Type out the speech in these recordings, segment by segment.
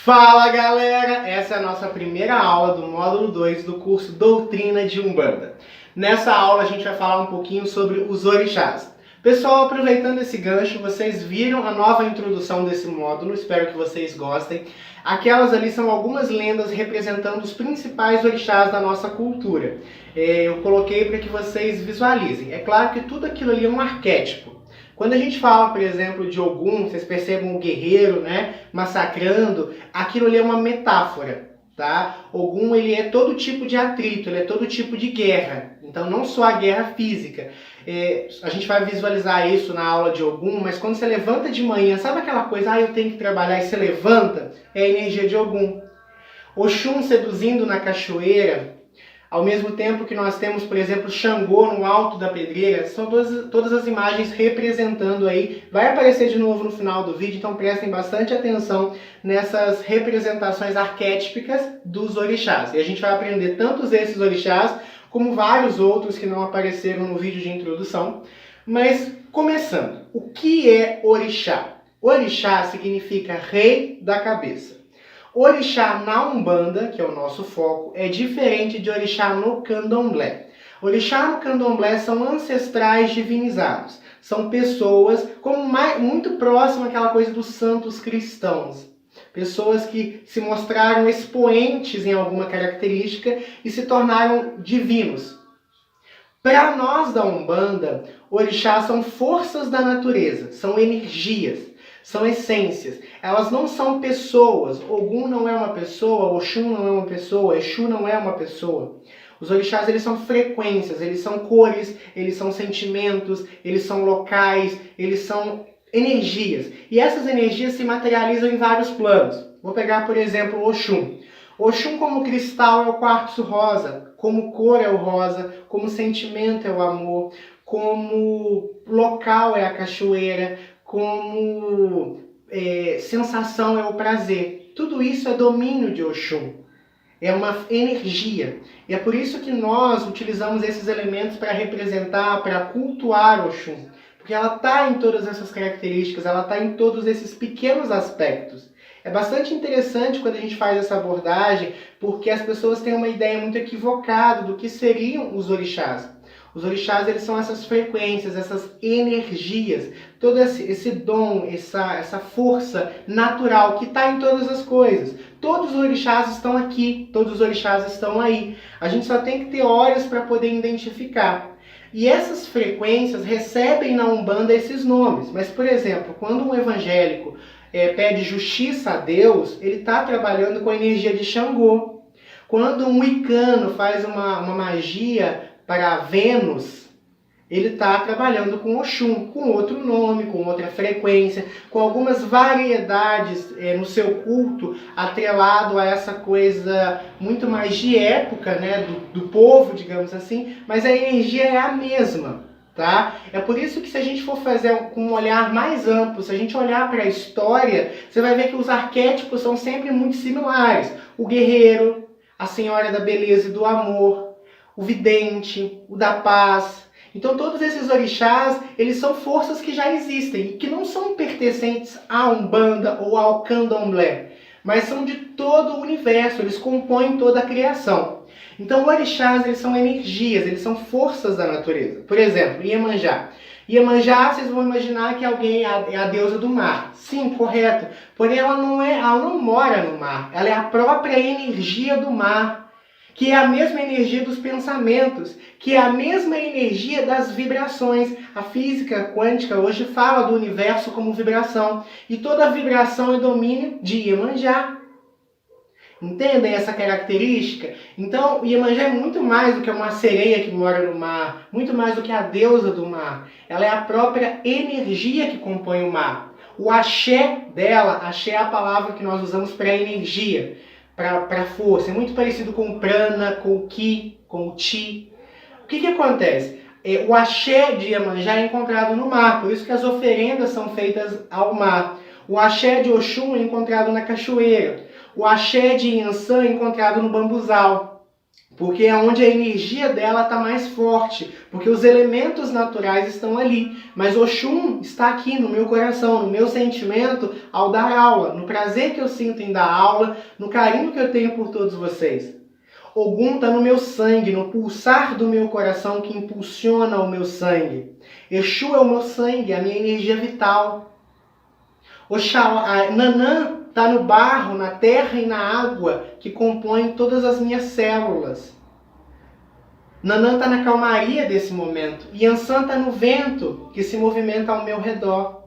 Fala galera, essa é a nossa primeira aula do módulo 2 do curso Doutrina de Umbanda. Nessa aula a gente vai falar um pouquinho sobre os orixás. Pessoal, aproveitando esse gancho, vocês viram a nova introdução desse módulo, espero que vocês gostem. Aquelas ali são algumas lendas representando os principais orixás da nossa cultura. Eu coloquei para que vocês visualizem. É claro que tudo aquilo ali é um arquétipo. Quando a gente fala, por exemplo, de Ogum, vocês percebam o guerreiro, né, massacrando, aquilo ali é uma metáfora, tá? Ogum, ele é todo tipo de atrito, ele é todo tipo de guerra. Então, não só a guerra física. A gente vai visualizar isso na aula de Ogum, mas quando você levanta de manhã, sabe aquela coisa, eu tenho que trabalhar, e você levanta? É a energia de Ogum. Oxum seduzindo na cachoeira, ao mesmo tempo que nós temos, por exemplo, Xangô no alto da pedreira, são todas as imagens representando aí. Vai aparecer de novo no final do vídeo, então prestem bastante atenção nessas representações arquétipicas dos orixás. E a gente vai aprender tanto esses orixás, como vários outros que não apareceram no vídeo de introdução. Mas, começando, o que é orixá? Orixá significa rei da cabeça. Orixá na Umbanda, que é o nosso foco, é diferente de orixá no Candomblé. Orixá no Candomblé são ancestrais divinizados. São pessoas muito próximas àquela coisa dos santos cristãos. Pessoas que se mostraram expoentes em alguma característica e se tornaram divinos. Para nós da Umbanda, orixás são forças da natureza, são energias. São essências. Elas não são pessoas. Ogum não é uma pessoa, Oxum não é uma pessoa, Exu não é uma pessoa. Os orixás, eles são frequências, eles são cores, eles são sentimentos, eles são locais, eles são energias. E essas energias se materializam em vários planos. Vou pegar, por exemplo, Oxum. Oxum como cristal é o quartzo rosa, como cor é o rosa, como sentimento é o amor, como local é a cachoeira, como sensação é o prazer. Tudo isso é domínio de Oxum. É uma energia. E é por isso que nós utilizamos esses elementos para representar, para cultuar Oxum. Porque ela está em todas essas características, ela está em todos esses pequenos aspectos. É bastante interessante quando a gente faz essa abordagem, porque as pessoas têm uma ideia muito equivocada do que seriam os orixás. Os orixás, eles são essas frequências, essas energias, todo esse dom, essa força natural que está em todas as coisas. Todos os orixás estão aqui, todos os orixás estão aí. A gente só tem que ter olhos para poder identificar. E essas frequências recebem na Umbanda esses nomes. Mas, por exemplo, quando um evangélico pede justiça a Deus, ele está trabalhando com a energia de Xangô. Quando um wicano faz uma magia para Vênus, ele está trabalhando com Oxum, com outro nome, com outra frequência, com algumas variedades no seu culto, atrelado a essa coisa muito mais de época, né, do povo, digamos assim, mas a energia é a mesma, tá? É por isso que se a gente for fazer com um olhar mais amplo, se a gente olhar para a história, você vai ver que os arquétipos são sempre muito similares. O guerreiro, a senhora da beleza e do amor, o vidente, o da paz. Então todos esses orixás, eles são forças que já existem e que não são pertencentes à Umbanda ou ao Candomblé, mas são de todo o universo, eles compõem toda a criação. Então orixás, eles são energias, eles são forças da natureza. Por exemplo, Iemanjá. Iemanjá, vocês vão imaginar que alguém é a deusa do mar. Sim, correto. Porém, ela não mora no mar. Ela é a própria energia do mar, que é a mesma energia dos pensamentos, que é a mesma energia das vibrações. A física quântica hoje fala do universo como vibração. E toda vibração é domínio de Iemanjá. Entendem essa característica? Então, Iemanjá é muito mais do que uma sereia que mora no mar, muito mais do que a deusa do mar. Ela é a própria energia que compõe o mar. O axé dela, axé é a palavra que nós usamos para energia, para força. É muito parecido com o prana, com o ki, com o chi. O que acontece? O axé de Iemanjá é encontrado no mar, por isso que as oferendas são feitas ao mar. O axé de Oxum é encontrado na cachoeira. O axé de Inhansã é encontrado no bambuzal. porque é onde a energia dela está mais forte, porque os elementos naturais estão ali. Mas Oxum está aqui no meu coração, no meu sentimento ao dar aula, no prazer que eu sinto em dar aula, no carinho que eu tenho por todos vocês. Ogum está no meu sangue, no pulsar do meu coração que impulsiona o meu sangue. Exu é o meu sangue, a minha energia vital. Oxalá, Nanã está no barro, na terra e na água que compõem todas as minhas células. Nanã está na calmaria desse momento. Yansan está no vento que se movimenta ao meu redor.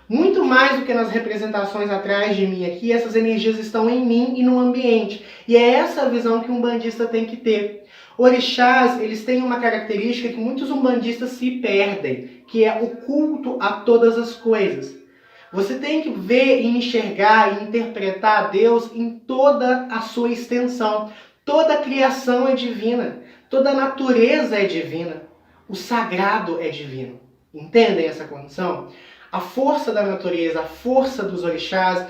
Muito mais do que nas representações atrás de mim aqui, essas energias estão em mim e no ambiente. E é essa a visão que um umbandista tem que ter. Orixás, eles têm uma característica que muitos umbandistas se perdem, que é o culto a todas as coisas. Você tem que ver e enxergar e interpretar Deus em toda a sua extensão. Toda a criação é divina. Toda a natureza é divina. O sagrado é divino. Entendem essa condição? A força da natureza, a força dos orixás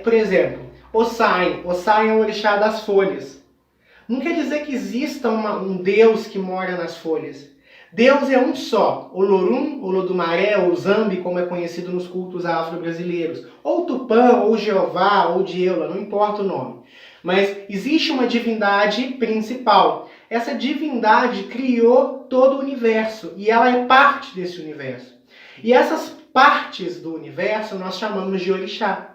por exemplo, Ossain. Ossain é o orixá das folhas. Não quer dizer que exista um Deus que mora nas folhas. Deus é um só. Olorum, Olodumaré, ou Zambi, como é conhecido nos cultos afro-brasileiros. Ou Tupã, ou Jeová, ou Dieula, não importa o nome. Mas existe uma divindade principal. Essa divindade criou todo o universo e ela é parte desse universo. E essas partes do universo nós chamamos de orixá.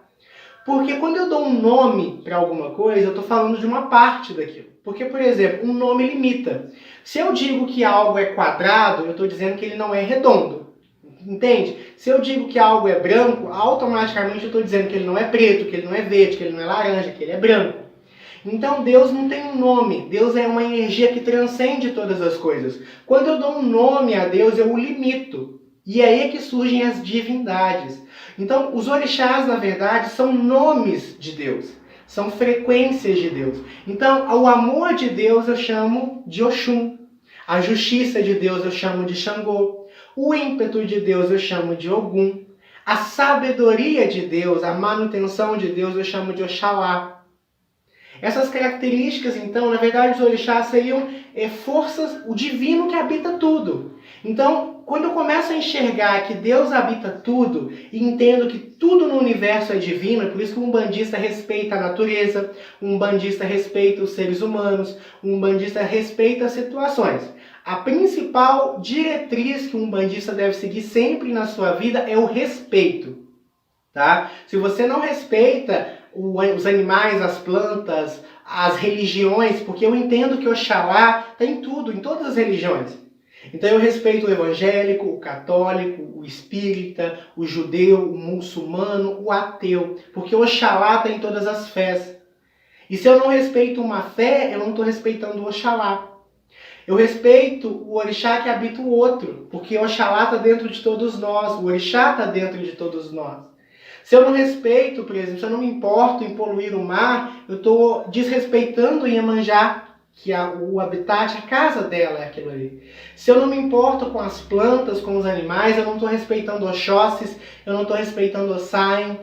Porque quando eu dou um nome para alguma coisa, eu estou falando de uma parte daquilo. Porque, por exemplo, um nome limita. Se eu digo que algo é quadrado, eu estou dizendo que ele não é redondo. Entende? Se eu digo que algo é branco, automaticamente eu estou dizendo que ele não é preto, que ele não é verde, que ele não é laranja, que ele é branco. Então Deus não tem um nome. Deus é uma energia que transcende todas as coisas. Quando eu dou um nome a Deus, eu o limito. E é aí que surgem as divindades. Então, os orixás, na verdade, são nomes de Deus. São frequências de Deus. Então, o amor de Deus eu chamo de Oxum. A justiça de Deus eu chamo de Xangô. O ímpeto de Deus eu chamo de Ogum. A sabedoria de Deus, a manutenção de Deus eu chamo de Oxalá. Essas características, então, na verdade, os orixás seriam forças, o divino que habita tudo. Então, quando eu começo a enxergar que Deus habita tudo e entendo que tudo no universo é divino, é por isso que um umbandista respeita a natureza, um umbandista respeita os seres humanos, um umbandista respeita as situações. A principal diretriz que um umbandista deve seguir sempre na sua vida é o respeito. Tá? Se você não respeita os animais, as plantas, as religiões, porque eu entendo que Oxalá está em tudo, em todas as religiões. Então eu respeito o evangélico, o católico, o espírita, o judeu, o muçulmano, o ateu, porque Oxalá está em todas as fés. E se eu não respeito uma fé, eu não estou respeitando o Oxalá. Eu respeito o orixá que habita o outro, porque Oxalá está dentro de todos nós, o orixá está dentro de todos nós. Se eu não respeito, por exemplo, se eu não me importo em poluir o mar, eu estou desrespeitando Iemanjá, que o habitat, a casa dela é aquilo ali. Se eu não me importo com as plantas, com os animais, eu não estou respeitando Oxóssis, eu não estou respeitando Ossain.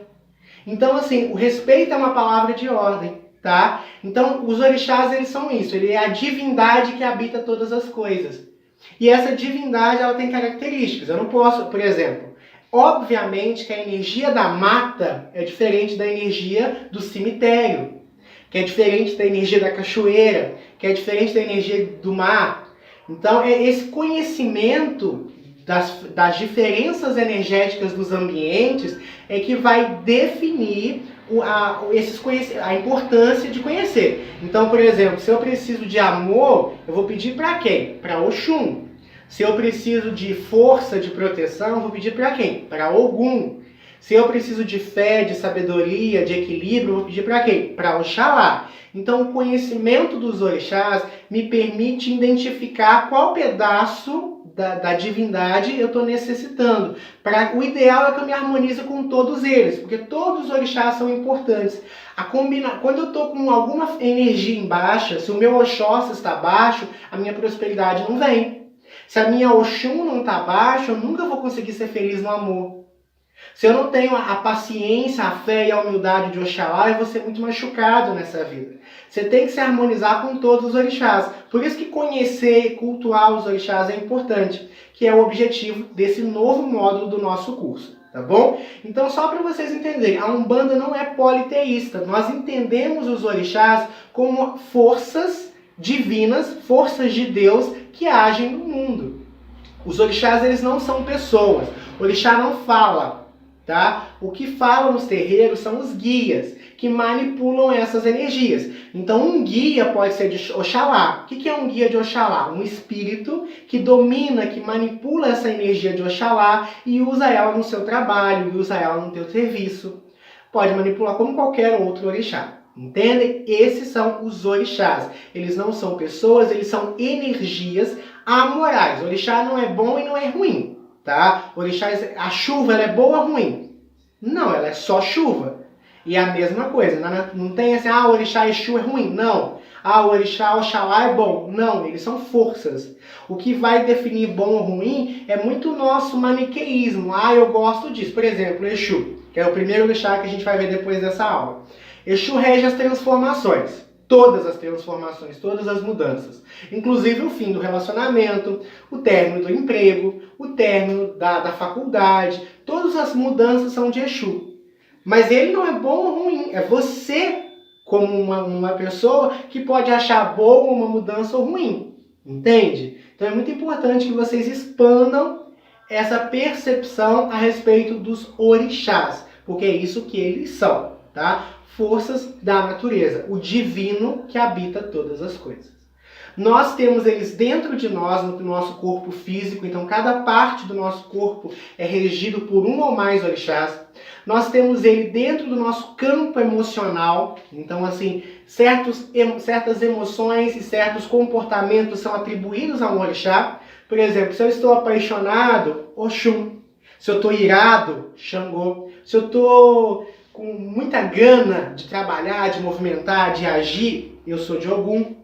Então, assim, o respeito é uma palavra de ordem, tá? Então, os orixás, eles são isso, ele é a divindade que habita todas as coisas. E essa divindade, ela tem características. Eu não posso, por exemplo, obviamente que a energia da mata é diferente da energia do cemitério, que é diferente da energia da cachoeira, que é diferente da energia do mar. Então, é esse conhecimento das diferenças energéticas dos ambientes é que vai definir a importância de conhecer. Então, por exemplo, se eu preciso de amor, eu vou pedir para quem? Para Oxum. Se eu preciso de força, de proteção, eu vou pedir para quem? Para Ogum. Se eu preciso de fé, de sabedoria, de equilíbrio, eu vou pedir para quem? Para Oxalá. Então, o conhecimento dos orixás me permite identificar qual pedaço da divindade eu estou necessitando. O ideal é que eu me harmonize com todos eles, porque todos os orixás são importantes. Quando eu estou com alguma energia em baixa, se o meu Oxóssi está baixo, a minha prosperidade não vem. Se a minha Oxum não está baixa, eu nunca vou conseguir ser feliz no amor. Se eu não tenho a paciência, a fé e a humildade de Oxalá, eu vou ser muito machucado nessa vida. Você tem que se harmonizar com todos os orixás. Por isso que conhecer e cultuar os orixás é importante, que é o objetivo desse novo módulo do nosso curso, tá bom? Então, só para vocês entenderem, a Umbanda não é politeísta. Nós entendemos os orixás como forças divinas, forças de Deus que agem no mundo. Os orixás, eles não são pessoas. O orixá não fala, tá? O que fala nos terreiros são os guias, que manipulam essas energias. Então, um guia pode ser de Oxalá. O que é um guia de Oxalá? Um espírito que domina, que manipula essa energia de Oxalá e usa ela no seu trabalho, e usa ela no teu serviço. Pode manipular como qualquer outro orixá. Entendem? Esses são os orixás. Eles não são pessoas, eles são energias amorais. O orixá não é bom e não é ruim, tá? O orixá, a chuva, ela é boa ou ruim? Não, ela é só chuva. E é a mesma coisa, não tem assim, o orixá Exu é ruim. Não. O orixá Oxalá é bom. Não, eles são forças. O que vai definir bom ou ruim é muito o nosso maniqueísmo. Eu gosto disso. Por exemplo, Exu, que é o primeiro orixá que a gente vai ver depois dessa aula. Exu rege as transformações. Todas as transformações, todas as mudanças. Inclusive o fim do relacionamento, o término do emprego, o término da faculdade. Todas as mudanças são de Exu. Mas ele não é bom ou ruim. É você, como uma pessoa, que pode achar bom uma mudança ou ruim. Entende? Então é muito importante que vocês expandam essa percepção a respeito dos orixás. Porque é isso que eles são, tá? Forças da natureza, o divino que habita todas as coisas. Nós temos eles dentro de nós, no nosso corpo físico, então cada parte do nosso corpo é regido por um ou mais orixás. Nós temos ele dentro do nosso campo emocional, então assim, certas emoções e certos comportamentos são atribuídos a um orixá. Por exemplo, se eu estou apaixonado, Oxum. Se eu estou irado, Xangô. Se eu estou com muita gana de trabalhar, de movimentar, de agir, eu sou de Ogum.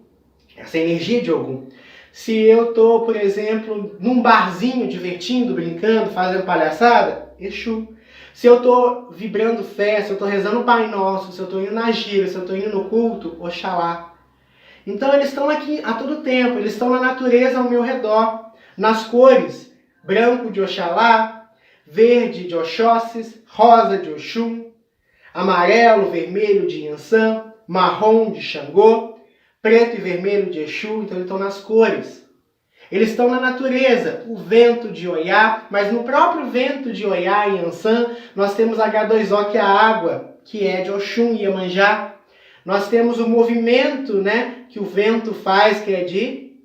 Essa energia de Ogum. Se eu estou, por exemplo, num barzinho, divertindo, brincando, fazendo palhaçada, Exu. Se eu estou vibrando fé, se eu estou rezando o Pai Nosso, se eu estou indo na gira, se eu estou indo no culto, Oxalá. Então eles estão aqui a todo tempo, eles estão na natureza ao meu redor, nas cores, branco de Oxalá, verde de Oxóssis, rosa de Oxum, amarelo, vermelho de Yansan, marrom de Xangô, preto e vermelho de Exu, então eles estão nas cores. Eles estão na natureza, o vento de Oiá, mas no próprio vento de Oiá e Yansan, nós temos H2O, que é a água, que é de Oxum e Iemanjá. Nós temos o movimento, né, que o vento faz, que é de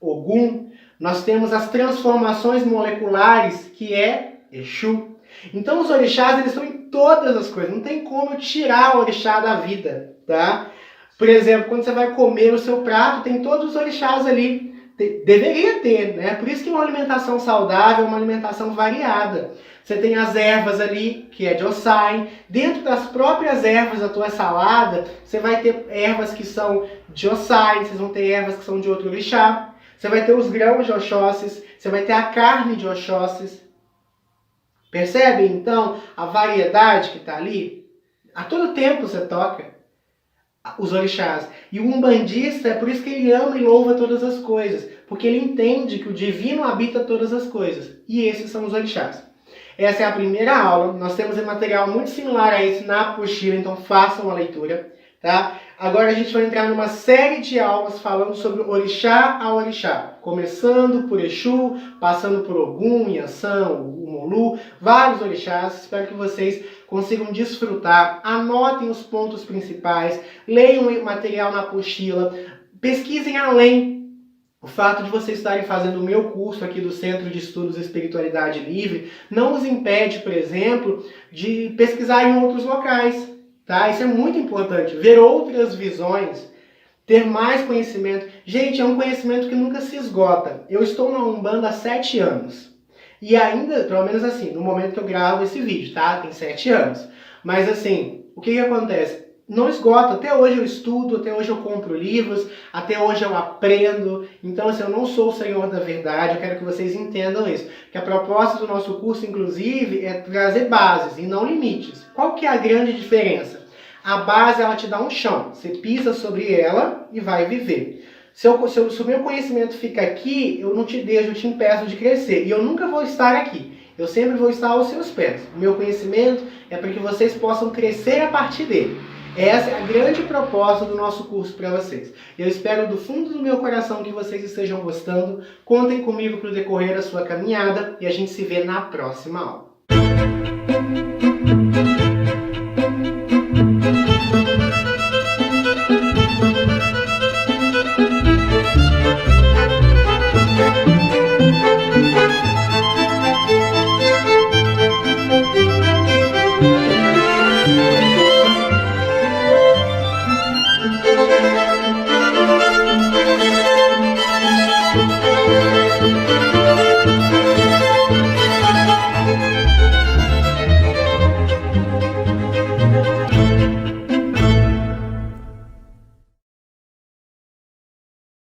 Ogum. Nós temos as transformações moleculares, que é Exu. Então os orixás, eles estão em todas as coisas. Não tem como tirar o orixá da vida, tá? Por exemplo, quando você vai comer o seu prato, tem todos os orixás ali. Deveria ter, né? Por isso que uma alimentação saudável é uma alimentação variada. Você tem as ervas ali, que é de Osai. Dentro das próprias ervas da tua salada, você vai ter ervas que são de Osai, vocês vão ter ervas que são de outro orixá. Você vai ter os grãos de Oxóssis, você vai ter a carne de Oxóssis. Percebe, então, a variedade que está ali? A todo tempo você toca os orixás. E o umbandista, é por isso que ele ama e louva todas as coisas. Porque ele entende que o divino habita todas as coisas. E esses são os orixás. Essa é a primeira aula. Nós temos um material muito similar a esse na apostila, então façam a leitura. Tá? Agora a gente vai entrar numa série de aulas falando sobre orixá a orixá. Começando por Exu, passando por Ogum, Yansan, Umolu, vários orixás. Espero que vocês consigam desfrutar. Anotem os pontos principais, leiam o material na apostila, pesquisem além. O fato de vocês estarem fazendo o meu curso aqui do Centro de Estudos Espiritualidade Livre não os impede, por exemplo, de pesquisar em outros locais. Tá? Isso é muito importante. Ver outras visões, ter mais conhecimento. Gente, é um conhecimento que nunca se esgota. Eu estou na Umbanda há 7 anos. E ainda, pelo menos assim, no momento que eu gravo esse vídeo, tá? Tem 7 anos. Mas assim, o que acontece? não esgota. Até hoje eu estudo, até hoje eu compro livros, até hoje eu aprendo. Então, assim, eu não sou o Senhor da verdade, eu quero que vocês entendam isso. Que a proposta do nosso curso, inclusive, é trazer bases e não limites. Qual que é a grande diferença? A base, ela te dá um chão. Você pisa sobre ela e vai viver. Se o meu conhecimento fica aqui, eu não te deixo, eu te impeço de crescer. E eu nunca vou estar aqui. Eu sempre vou estar aos seus pés. O meu conhecimento é para que vocês possam crescer a partir dele. Essa é a grande proposta do nosso curso para vocês. Eu espero do fundo do meu coração que vocês estejam gostando. Contem comigo para o decorrer da sua caminhada e a gente se vê na próxima aula.